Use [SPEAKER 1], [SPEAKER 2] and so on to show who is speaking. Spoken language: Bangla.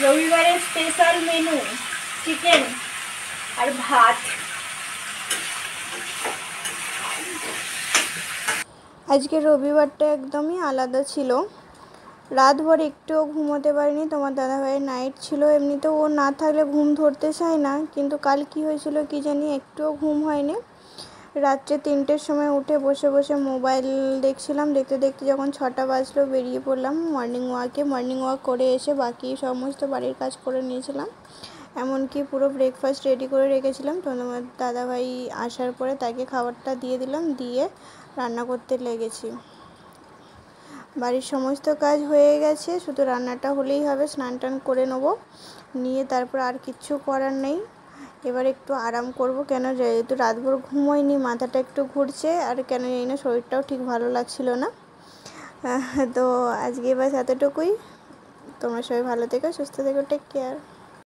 [SPEAKER 1] রবিবারের স্পেশাল মেনু চিকেন আর ভাত।
[SPEAKER 2] আজকে রবিবারটা একদমই আলাদা ছিল। রাতভর একটুও ঘুমোতে পারিনি, তোমার দাদাভাইয়ের নাইট ছিল। এমনিতেও ও না থাকলে ঘুম ধরতে চায় না, কিন্তু কাল কি হয়েছিল কি জানি, একটুও ঘুম হয়নি। রাত্রে 3টের সময় উঠে বসে বসে মোবাইল দেখছিলাম। দেখতে দেখতে যখন 6টা বাজলো বেরিয়ে পড়লাম মর্নিং ওয়াক করে এসে বাকি সমস্ত বাড়ির কাজ করে নিয়েছিলাম। এমনকি পুরো ব্রেকফাস্ট রেডি করে রেখেছিলাম। তোমার দাদাভাই আসার পরে তাকে খাবারটা দিয়ে দিলাম, দিয়ে রান্না করতে লেগেছি। বাড়ির সমস্ত কাজ হয়ে গেছে, শুধু রান্নাটা হলেই হবে। স্নান টান করে নেবো, নিয়ে তারপর আর কিচ্ছু করার নেই। এবার একটু আরাম করব, কেন যেহেতু রাতভর ঘুমোইনি, মাথাটা একটু ঘুরছে, আর কেন জানি না শরীরটাও ঠিক ভালো লাগছিল না। তো আজকে বাস এতটুকুই। তোমরা সবাই ভালো থেকো, সুস্থ থেকো, টেক কেয়ার।